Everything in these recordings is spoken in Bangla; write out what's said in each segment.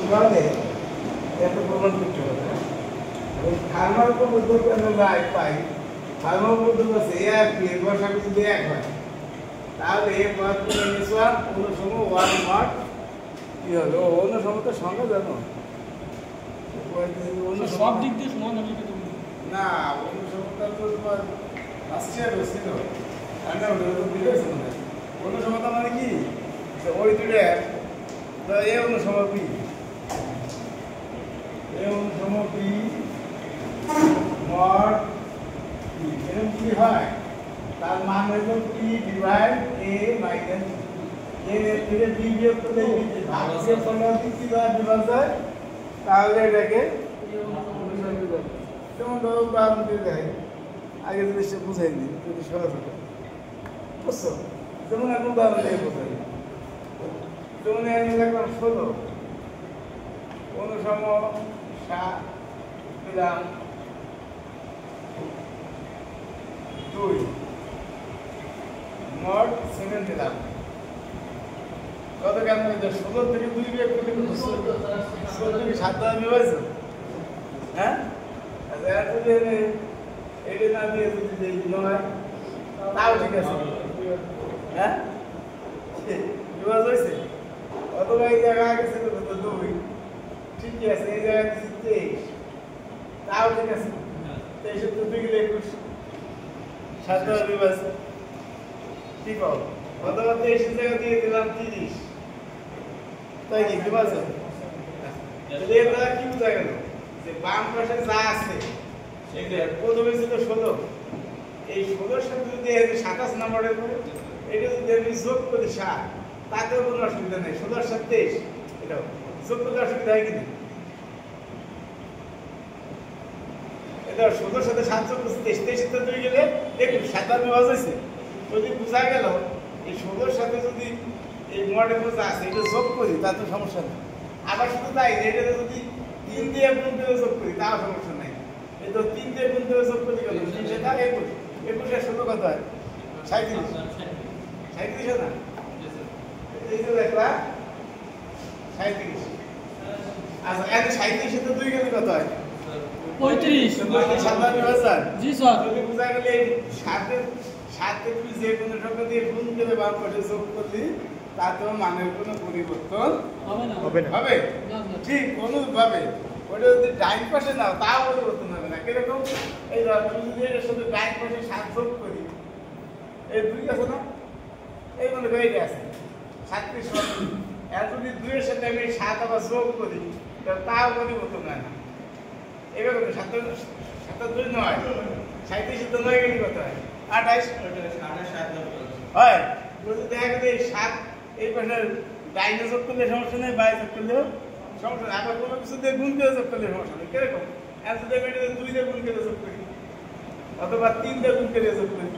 মানে এত প্রমাণ করতে হবে ওই ফার্মার উপর উদ্যোগ আমরা পাই ফার্মার উপর উদ্যোগ আছে এক এর বর্ষা যদি এক হয় তাহলে এর পর নিশ্চয় অন্য সময় ওয়ান মার্ক কি হবে অন্য সময় তো সঙ্গে জানো সব দিক দিয়ে সমান হবে না অন্য সময়টা তো তোমার আসছে ছিল আমরা ওটা বুঝেছি না অন্য সময়টা মানে কি ওই দুটো এ অন্য সময় কি এরকম কি হয় তার মান হলো পি ডিভাইড এ মাইনাস এর থেকে বি বিয়োগ করলে ভাগশেষ সমানুপাতিক কি দ্বারা বিভাজ্য হয় তাহলে এটাকে যেমন ধরো উদাহরণ দিয়ে দেয় আগে জিনিসটা বুঝাই দিই যদি সহজ হতো বুঝছো যেমন এখন উদাহরণ দিয়ে বোঝাই যেমন আমি লিখলাম 16 অনুসম দিলাম 2 মোট 7 দিলাম কত কেন 16 থেকে 2 বিয়োগ করলে 16 থেকে 7 দ্বারা বিভাজ্য হ্যাঁ আচ্ছা এত যে এটা না দিয়ে যদি দেই নয় তাও ঠিক আছে হ্যাঁ বিভাজ্য হয়েছে অথবা এই জায়গা আগে ছিল তো 2 ঠিকই আছে এই জায়গায় 23 তাও ঠিক আছে 23 তো 2 গেলে 21 7 দ্বারা বিভাজ্য ঠিক হবে অথবা 23 জায়গা দিয়ে দিলাম 30 তাই কি বিভাজ্য তাহলে এর দ্বারা কি বোঝা গেল যে বাম পাশে যা আছে সেটা প্রথমে ছিল 16 এই 16 সাথে যদি 27 নম্বরের করে এটা যদি আমি যোগ করি 7 তাতেও কোনো অসুবিধা নেই 16 সাথে 23 এটা যোগ করলে অসুবিধা হয় কিনা এটা 16 সাথে 7 যোগ 23 তো 2 গেলে 21 7 দ্বারা বিভাজ্য হয়েছে যদি বোঝা গেল এই 16 সাথে যদি এই মডেল যা আছে এটা যোগ করি তাতে সমস্যা নেই আবার শুধু তাই এটা যদি 3 দিয়ে গুণ করে যোগ করি তাও সমস্যা নাই এই তো 3 দিয়ে গুণ করে যোগ করি গেল সেটা 21 21 এর 16 কত হয় 37 37 না এই যে দেখলা 37 আচ্ছা এর 37 সাথে 2 গেলে কত হয় 35 জি স্যার যদি বুঝা গেলে 7 তুমি যে কোনো সংখ্যা দিয়ে গুণ করে বাম পাশে যোগ করলি তাতেও মানের কোনো পরিবর্তন হবে না হবে ঠিক কোনোভাবে ওটা যদি ডাইন পাশে নাও তাও পরিবর্তন হবে না কিরকম এই তুমি যদি এর সাথে ডাইন পাশে 7 যোগ করি এই 2 আছে না এই মনে করি এটা আছে 37 আর যদি 2 এর সাথে আমি 7 আবার যোগ করি তাও পরিবর্তন হয় না এবার কত 7 নয় 37 তো 9 গেলে কত হয় 28 হয় যদি দেখা গেলে 7 এই পাশে ডাইনে যোগ করলে সমস্যা নেই বাইরে যোগ করলেও সমস্যা নেই আবার কোনো কিছু দিয়ে গুণ করে যোগ করলে সমস্যা নেই কিরকম আর যদি আমি 2 দিয়ে গুণ করে যোগ করি অথবা 3 দিয়ে গুণ করে যোগ করি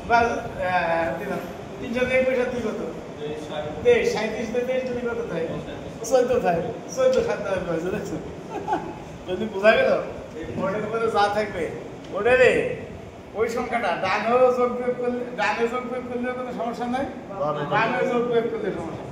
বাস দিলাম 321 কত 37 তে 23 কত থাকে 14 থাকে 14 7 দ্বারা বিভাজ্য দেখছো যদি বোঝা গেল মডেল করে যা থাকবে ওটা রে ওই সংখ্যাটা ডানেও যোগ প্রয়োগ করলে ডানে যোগ প্রয়োগ করলে কোনো সমস্যা নাই বামে যোগ প্রয়োগ করলে সমস্যা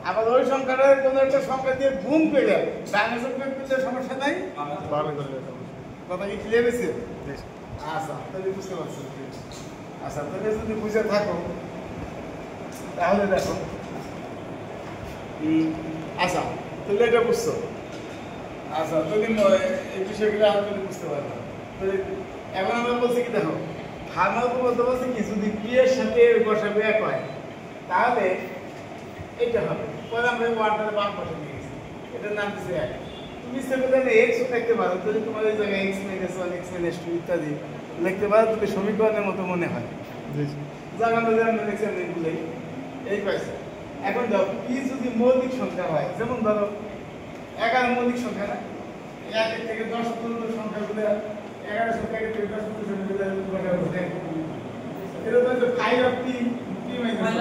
আবার ওই সংখ্যাটা কোনো একটা সংখ্যা দিয়ে গুণ করে ডানে যোগ প্রয়োগ করলে সমস্যা নাই বামে করলে কথা কি ক্লিয়ার হয়েছে আচ্ছা তাহলে বুঝতে পারছি আচ্ছা তাহলে যদি বুঝে থাকো তাহলে দেখো আচ্ছা তাহলে এটা বুঝছো আচ্ছা তাহলে এই বিষয়গুলো আমি বুঝতে পারলাম তাহলে এখন আমরা বলছি কি দেখো ফার্মার বলতে বলছি কি যদি ক্রিয়ার সাথে বসাবে এক হয় তাহলে এটা হবে পরে আমরা ওয়ানটারে বাম পাশে নিয়ে গেছি এটার নাম দিচ্ছে এক তুমি সেখানে এক্স লিখতে পারো যদি তোমার এই জায়গায় এক্স মাইনাস 1 এক্স মাইনাস 2 ইত্যাদি লিখতে পারো তুমি সমীকরণের মতো মনে হয় জায়গা আমরা লিখছি আমরা এগুলোই এই পাইছে এখন দাও পি যদি মৌলিক সংখ্যা হয় যেমন ধরো 11 মৌলিক সংখ্যা না 1 থেকে 10 পর্যন্ত সংখ্যাগুলো 11 সংখ্যা থেকে 10 পর্যন্ত সংখ্যাগুলো এটা তো 5 অফ পি পি মাইনাস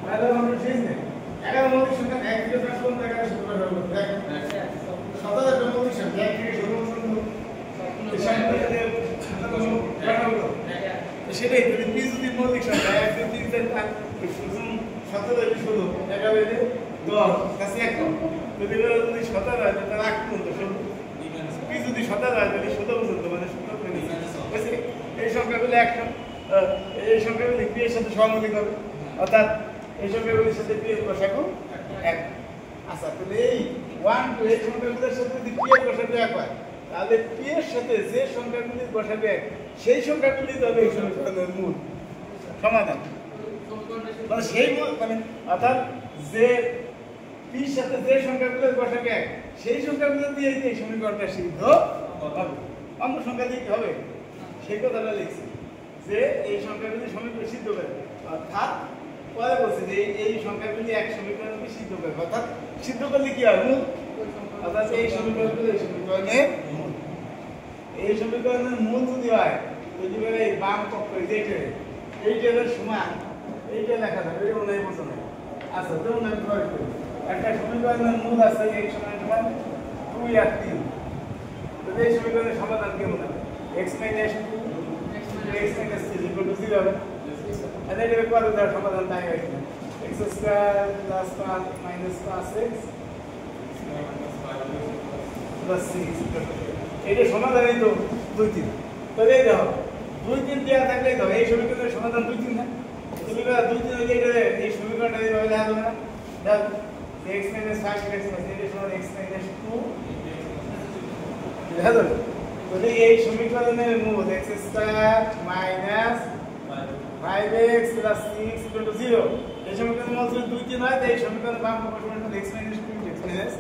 তাহলে আমরা ঠিক নেই 11 মৌলিক সংখ্যা 1 থেকে 10 পর্যন্ত 11 সংখ্যা হবে দেখ 17 মৌলিক সংখ্যা 1 থেকে 16 পর্যন্ত সেটাই যদি পি যদি মৌলিক সংখ্যা 1 2 3 4 5 17 16 11 10 কাছে 1 যদি যদি 17 হয় তাহলে 8 পর্যন্ত p যদি 17 হয় তাহলে 17 পর্যন্ত মানে 17 বুঝছি এই সংখ্যাগুলো একটা এই সংখ্যাগুলো p এর সাথে সমানুপাতিক হবে অর্থাৎ এই সংখ্যাগুলোর সাথে p এর গসাগু 1 আচ্ছা তাহলে এই 1 2 এই সংখ্যাগুলোর সাথে যদি p এর গসাগু 1 হয় তাহলে p এর সাথে যে সংখ্যাগুলির গসাগু 1 সেই সংখ্যাগুলি তবে এই সমীকরণের মূল সমাধান মানে সেই মানে অর্থাৎ যে p এর সাথে যে সংখ্যাগুলোর গসাগু 1 সেই সংখ্যাগুলো দিয়ে এই সমীকরণটা সিদ্ধ হবে অন্য সংখ্যা দিয়ে কি হবে সেই কথাটা লিখছি যে এই সংখ্যাগুলি সমীকরণ সিদ্ধ করে অর্থাৎ পরে বলছে যে এই সংখ্যাগুলি এক সমীকরণকে সিদ্ধ করে অর্থাৎ সিদ্ধ করলে কি হয় মূল অর্থাৎ এই সমীকরণগুলো এই সমীকরণের মূল এই সমীকরণের মূল যদি হয় যদি বলে এই বাম পক্ষ এইটার সমান এইটা লেখা যাবে এটা মনে হয় বোঝা নাই আচ্ছা যেমন আমি প্রয়োগ করি একটা সমীকরণের মূল আছে এই সমান 2 আর 3 তো এই সমীকরণের সমাধান কেমন হবে x - 2 x - 3 0 হবে আর এটার পরে তার সমাধান তাই হয় x square plus 5 minus 5x plus 6 এটা সমাধানই তো 2 3 তাহলে এই দেখো 2 3 দেওয়া থাকলে তো এই সমীকরণের সমাধান 2 3 না তুমি বা 2 3 হইলে এটা এই সমীকরণটা এইভাবে লেখা যাবে না দেখো x - 5 x - এটা সমান x - 2 লেখা যাবে তাহলে এই সমীকরণের মূল x square minus 5x plus 6 equal to 0 এই সমীকরণের মধ্যে 2 3 হয় তাই এই সমীকরণের বাম পক্ষ সমান x minus 2 x minus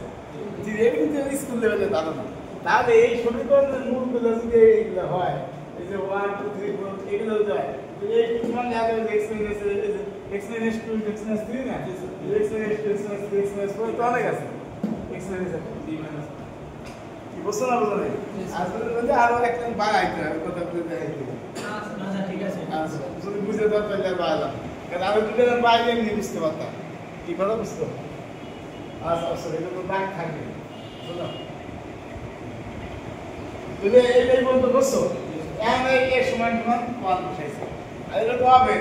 0 এটা কিন্তু স্কুল লেভেলে ধারণা তাহলে এই সমীকরণের মূলগুলো যদি এইগুলো হয় এই যে 1 2 3 4 এগুলো যায় তাহলে এই সমান লাগে x minus 2 x minus 3 না x minus 2 x minus 3 x minus 4 তো অনেক আছে x minus 3 minus কি বুঝছো না বুঝো না আসলে বলতে আরো একটা বাড়াইতে হবে কথা বলতে দেখাইতে আচ্ছা ঠিক আছে আচ্ছা যদি বুঝে দাও তাহলে বাড়ালাম কারণ আরো দুটো জন বাইরে এমনি বুঝতে পারতাম কি কথা বুঝতো আচ্ছা আচ্ছা এটা তো দাগ থাকবে বুঝলো তাহলে এই বলতে বুঝছো m এর সমান সমান 1 বসাইছে আর এটা তো হবে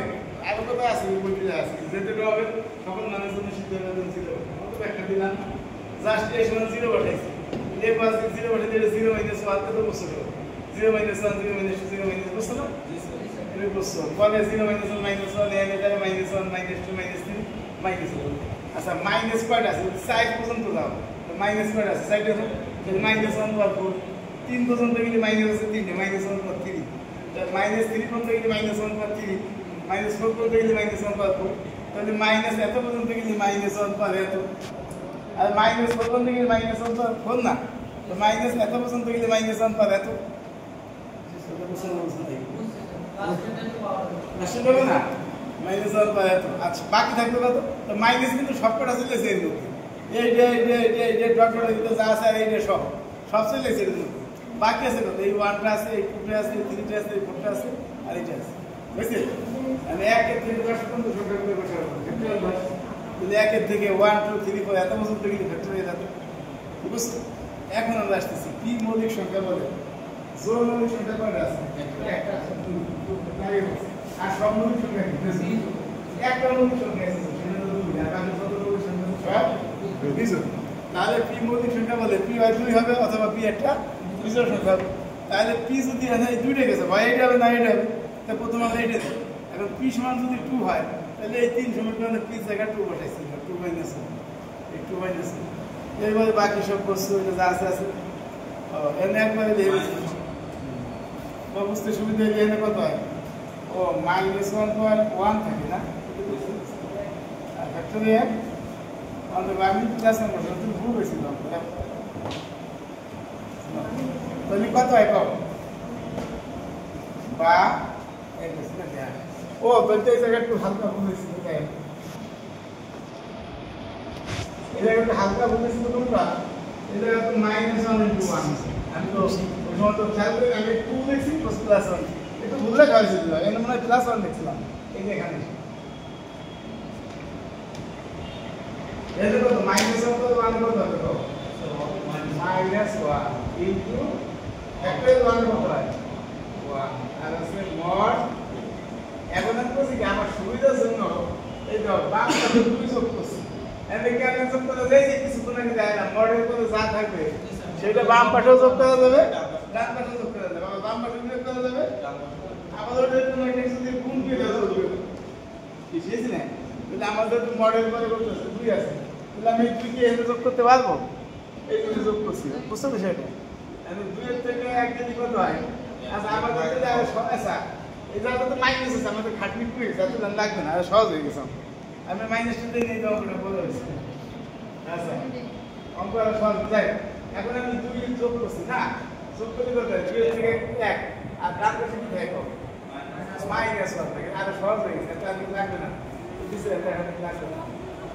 আরো কত আছে বলতে আছে যেটা হবে সকল মানুষের জন্য সিদ্ধ হয়ে ছিল তো একটা দিলাম জাস্ট এর সমান 0 বসাইছে এই পাশ 0 বসাইতে 0 মাইনাস 1 কত বসে 0 minus 1 0 minus 2 0 minus বুঝছো না এটা বুঝছো বলে 0 minus 1 minus 1 এর এটা minus 1 minus 2 minus 3 minus 1 আচ্ছা মাইনাস কয়টা আছে সাইড পর্যন্ত দাও তো মাইনাস কয়টা আছে সাইডে আছে তাহলে মাইনাস 1 পার 4 3 পর্যন্ত গেলে মাইনাস আছে 3 মাইনাস 1 পার 3 তাহলে মাইনাস 3 পর্যন্ত গেলে মাইনাস 1 পার 3 মাইনাস 4 পর্যন্ত গেলে মাইনাস 1 পার 4 তাহলে মাইনাস এত পর্যন্ত গেলে মাইনাস 1 পার এত আর মাইনাস 4 পর্যন্ত গেলে মাইনাস 1 পার 4 না তো মাইনাস এত পর্যন্ত গেলে মাইনাস 1 পার এত আসলে না মাইনাস 1 পার এত আচ্ছা বাকি থাকবে কত তো মাইনাস কিন্তু সবকটা চলে এসে এর মধ্যে এই ডট ডট এগুলো যা আছে আর এইটা সব চলে এসে এর মধ্যে বাকি আছে কত এই 1টা আছে এই 2টা আছে এই 3টা আছে এই 4টা আছে আর এইটা আছে বুঝছেন আমি 1 এর থেকে 10 পর্যন্ত সংখ্যা করে বসাবো ফ্যাক্টরিয়াল ভার্স যদি 1 এর থেকে 1 2 3 4 এত পর্যন্ত গেলে ফ্যাক্টরিয়াল যেত বুঝছো এখন আমরা আসতেছি কি মৌলিক সংখ্যা বলে জোর মৌলিক সংখ্যা কয়টা আছে একটা আছে আর সব মৌলিক সংখ্যা কি একটা মৌলিক সংখ্যা আছে সেটা তো 2 আর বাকি কত মৌলিক সংখ্যা সব বিজোড় তাহলে p মৌলিক সংখ্যা বলে p হয় 2 হবে অথবা p একটা বিজোড় সংখ্যা হবে তাহলে p যদি এখানে দুইটা গেছে হয় এটা হবে না এটা হবে তা প্রথমে আমরা এটা দেব এখন p সমান যদি 2 হয় তাহলে এই তিন সমীকরণে p জায়গা 2 বসাইছি 2 মাইনাস 1 এই 2 মাইনাস এরপরে বাকি সব বস্তু যা আছে আছে এনে একবারে দিয়ে বুঝতে সুবিধা হলে এনে কত হয় ও -1.1 থাকে না আর ফ্যাক্টরিয়াল আমাদের আমি ক্লাস নাম্বার তুমি ভুল হয়েছিল তাহলে কত হয় কম বা ও বলতে এই জায়গাটা একটু হালকা ভুল হয়েছিল তাই এই জায়গাটা হালকা ভুল হয়েছিল তোমরা এই জায়গাটা -1 আমি তো তো খেয়াল করে আমি 2 লিখছি প্লাস 1 একটু ভুল লেখা হয়েছিল এখানে মনে হয় প্লাস 1 লিখছিলাম এই যে এখানে এটা কত মাইনাস 1 কত 1 কত হবে তো মাইনাস 1 ইনটু ফ্যাক্টরিয়াল 1 কত হয় 1 আর আছে মড এখন আমি বলছি কি আমার সুবিধার জন্য এই তো বাম পাশে 2 যোগ করছি এমনি কেন যোগ করা যায় যে কিছুক্ষণ আগে যায় না মডেল করে যা থাকবে সেটা বাম পাশেও যোগ করা যাবে ডান পাশেও যোগ করা যাবে আবার বাম পাশে যোগ করা যাবে আবার ওটা কোনো একটা যদি গুণ করে যোগ করবে কি বুঝছিস না তাহলে আমাদের তো মডেল করে করতেছে দুই আছে তাহলে আমি দুইকে এনে যোগ করতে পারবো এই দুটো যোগ করছি বুঝছো বিষয়টা আমি দুইয়ের থেকে এক যদি কত হয় আচ্ছা আমাদের যদি আরো সমস্যা এটা তো মাইনাস আছে আমাদের খাটনি কমে গেছে এত লাগবে না আর সহজ হয়ে গেছে আমি মাইনাসটা দিয়ে নিয়ে যাবো বলে দিচ্ছি আচ্ছা অঙ্ক আর সহজ যায় এখন আমি দুই যোগ করছি না যোগ করতে কত হয় দুইয়ের থেকে এক আর ডান পাশে কি থাকে মাইনাস ওয়ান থাকে আরো সহজ হয়ে গেছে এটা লাগবে না দিছে এটা এখন লাগবে না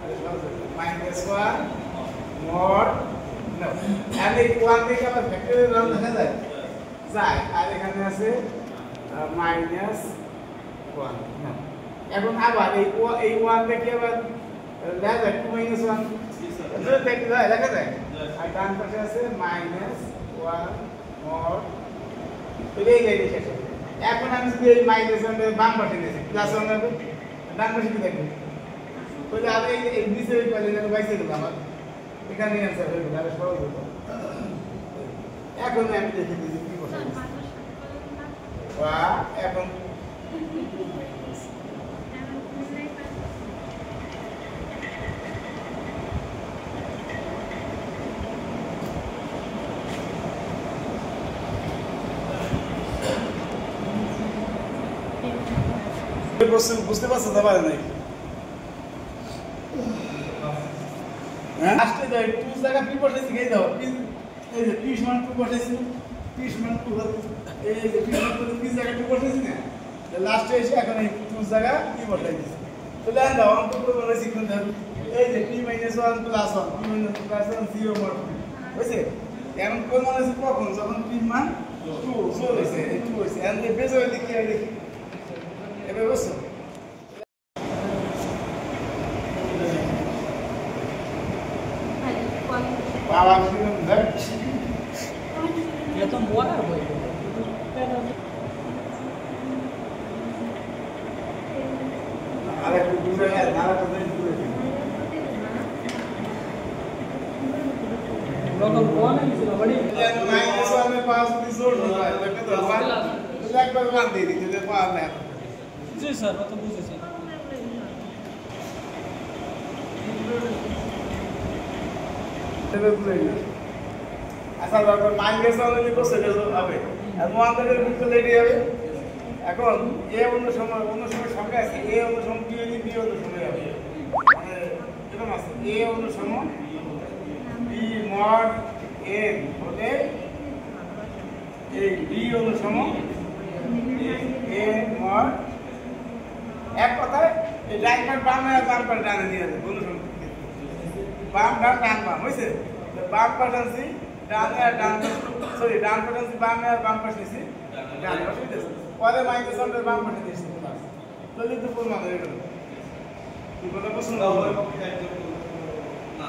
আরো সহজ হয়ে গেছে মাইনাস ওয়ান মড নো আর এই ওয়ান থেকে আবার ফ্যাক্টরিয়াল রাউন্ড দেখা যায় যায় আর এখানে আছে মাইনাস ওয়ান এখন আবার এই ওয়ান থেকে আবার দেখা যায় টু মাইনাস ওয়ান দেখা যায় আর ডান পাশে আছে মাইনাস ওয়ান মড এই জায়গায় শেষ এখন আমি যদি এই মাইনাস ওয়ানটা বাম পাশে নিয়েছি প্লাস ওয়ান হবে ডান পাশে কি থাকবে তাহলে আর এই নিচে ওই পাশে আমি বাইসে গেলাম আমার এখানে অ্যান্সার হয়ে গেল আর সহজ হতো এখন আমি দেখে দিচ্ছি কি বসাই বা এখন বুঝতে পারছো তো পারে নাই হ্যাঁ আসতে দাও টু জায়গা পি বসাইছি গেই দাও এই যে পি সমান টু বসাইছি পি সমান টু এই যে পি সমান টু পি জায়গা টু বসাইছি না লাস্টে এসে এখন এই টু জায়গা পি বসাই দিছি তাহলে আর দাও অঙ্ক করে বলেছি কিন্তু এই যে P minus one plus one P minus plus one zero mod বুঝছে এখন কোন মানে আছে কখন যখন পি মান টু হয়েছে টু হয়েছে এখন বেজ হয়ে দেখি দেখি এবার বুঝছো বাবা শুনুন দেখ এটা মোয়ার বই আরেকটু দূরে আরেকটু দূরে लोग कौन है किसी बड़ी माइनस वन में पास भी जोड़ दो देखो तो वन लगभग वन दे दी तुझे पास है जी सर वो तो बुझे सर আচ্ছা বাবা মাইনাস ওয়ান এর কোসে হবে আর ওয়ান থেকে বিকল্প লেডি হবে এখন এ অন্য সময় সংখ্যা আছে এ অন্য সময় বি বি অন্য সময় হবে মানে এরকম আছে এ অন্য সময় বি মড এন হলে এই বি অন্য সময় এ মড এক কথায় এই রাইট পার্ট বাম আর বাম পার্ট ডানে দিয়ে দেব অন্য সময় বাম ডান ডান বাম হইছে বাম পার্ট আছে ডানে আর ডান সরি ডান পার্ট আছে বামে আর বাম পার্ট আছে ডান পাশে দিয়েছে পরে মাইনাস ওয়ান বাম পাশে দিয়েছে তাহলে তো পূর্ণ হয়ে গেল কি কথা পছন্দ হবে না